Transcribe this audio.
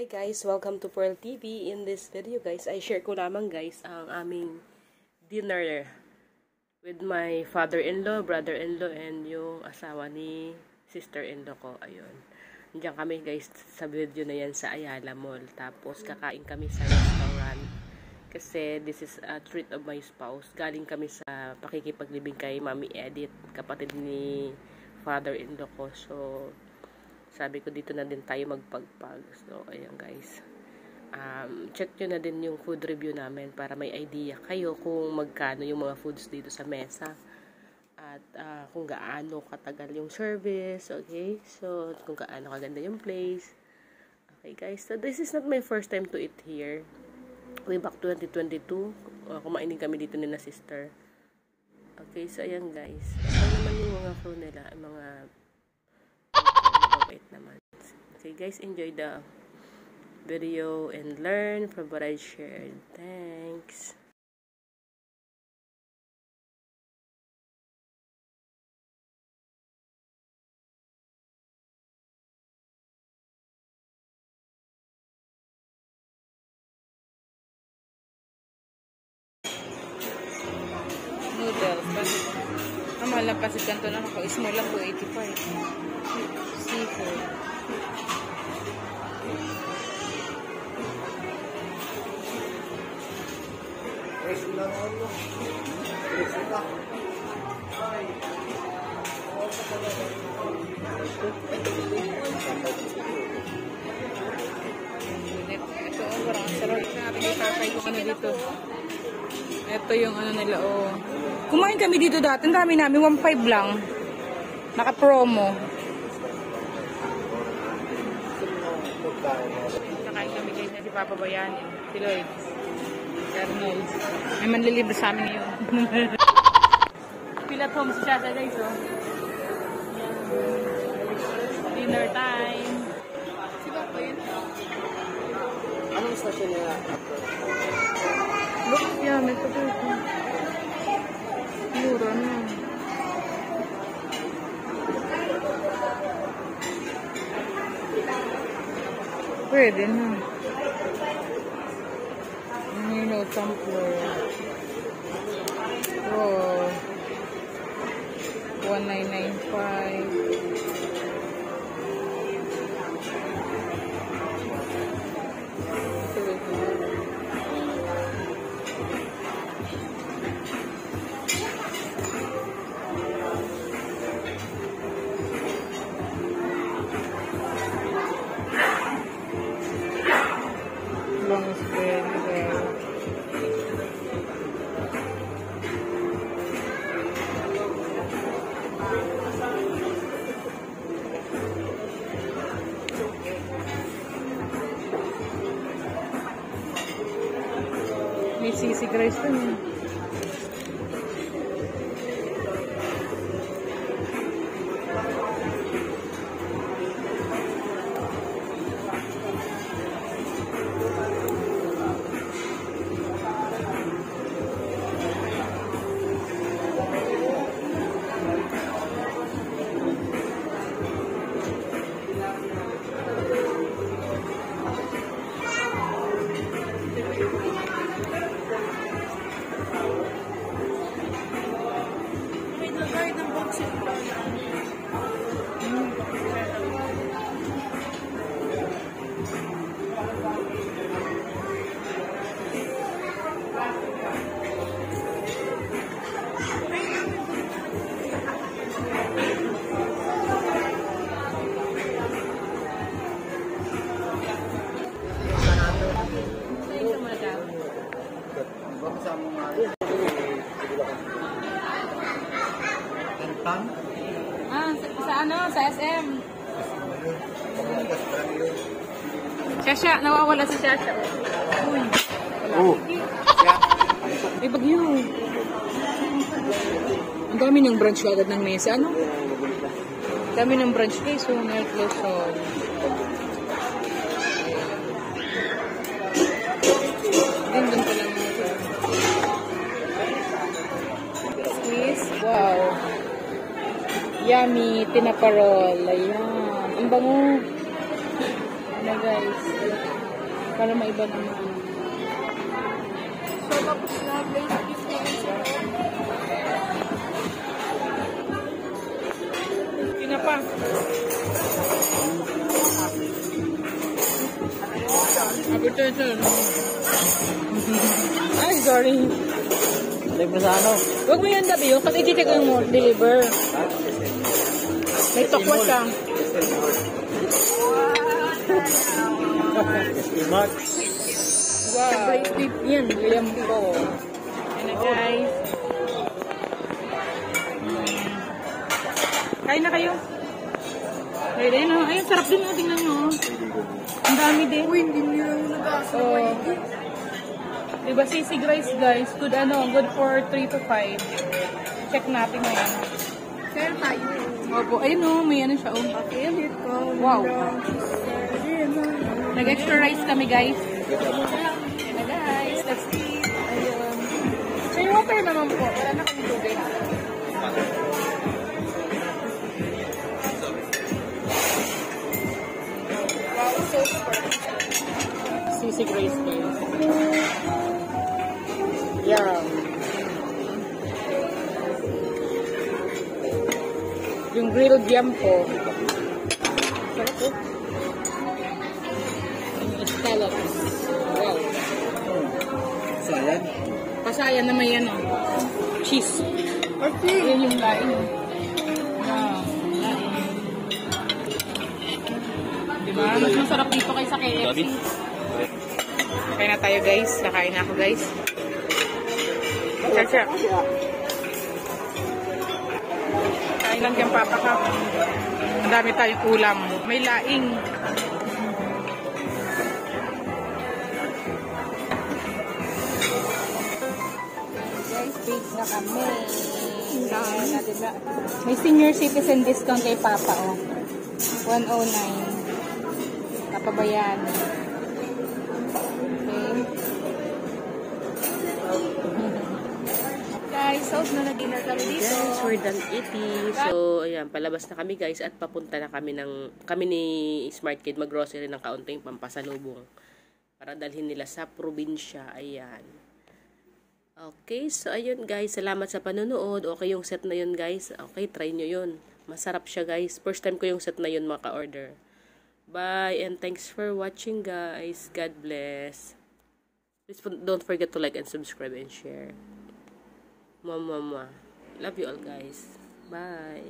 Hi guys, welcome to Pearl TV. In this video guys, I share ko lamang guys ang aming dinner with my father-in-law, brother-in-law, and yung asawa ni sister-in-law ko. Ayun. Diyan kami guys sa video na yan sa Ayala Mall. Tapos kakain kami sa restaurant. Kasi this is a treat of my spouse. Galing kami sa pakikipaglibing kay Mami Edith, kapatid ni father-in-law ko. So, sabi ko dito na din tayo magpagpag. So, ayan guys. Check nyo na din yung food review namin para may idea kayo kung magkano yung mga foods dito sa mesa. At kung gaano katagal yung service. Okay? So, kung gaano kaganda yung place. Okay guys. So, this is not my first time to eat here. Way back 2022. Kumain din kami dito ni na sister. Okay. So, ayan guys. Ano naman yung mga crew nila. Mga wait naman. Okay guys, enjoy the video and learn from what I shared. Thanks. Noodles. Ang mahal lang pasit kanto na ako. Small lang po, 85. Seafood. Ito, parang sarap. Natin yung kakay ko ano dito. Ito yung ano nila, oh. Kumain kami dito dati. Ang dami namin, 1.5 lang. Naka-promo. Nakain kami guys na si Papa Bayanin. Si Lloyd. Si Arnold. May manlilibre sa amin ngayon. Pilat home si Shasha guys, oh. Dinner time. Si Papa yun. Anong station nila? Look, yeah, may patuto. Mura na. Pwede na. Nino tumbler. Oh. 1995. Long spread there. May sisig rice dun eh. Sa ano? Sa SM. Shasha, nawawala si Shasha. Uy. Oh. Ay, bagyo. Ang dami ng branch agad ng mesa, ano? Ang dami ng branch guys, so na-close so. Doon pa lang ito. Squeeze. Wow. Yummy, tinaparol. Ayan. Ang bango. guys. Para maiba naman. So, tapos na, place gift naman siya. Kina pa. Appetizer. Ay, sorry. Live mo sa ano? Huwag mo yan gabi yun, kasi i-check ko yung more deliver. May tokwa siya. Smart. Wow. Bracelet yan, liam ko. Yan na guys. Kain na kayo. Ayun, ayun, ayun, sarap din mo, tingnan nyo. Ang dami din. Uy, hindi nyo lang nag-asa. Oh. Diba sisig rice guys, good good for 3 to 5. Check natin ngayon. Share tayo. Opo, ayun o, may ano siya o. Pakilit ko. Wow. Nag-extra rice kami guys. Ayun na guys, let's eat. Ayun. So yung water naman po, wala na kami tubig. Wow, so super. Sisig rice guys. Yeah. Yung grilled yam po. Sarap po. Yung scallops. Wow. Sayang. Pasayan naman yan o. Cheese. Okay. Yan yung lain. Wow. Lain. Diba? Mas masarap dito kaysa KFC. Kain na tayo guys. Nakain na ako guys. Chacha. Kain lang yung papa ka. Ang dami tayong ulam. May laing. Guys, paid na kami. May senior citizen discount kay papa oh. 109. Kapabayan. Guys, hope na nag-dinner kami dito. Guys, we're done eating. So, ayan, palabas na kami guys at papunta na kami ni Smart Kid mag-grocery ng kaunting pampasalubong para dalhin nila sa probinsya. Ayan. Okay, so ayun guys, salamat sa panonood. Okay yung set na yun guys. Okay, try nyo yun. Masarap siya guys. First time ko yung set na yun maka-order. Bye and thanks for watching guys. God bless. Please don't forget to like and subscribe and share. Mwah, mwah, mwah. Love you all guys. Bye.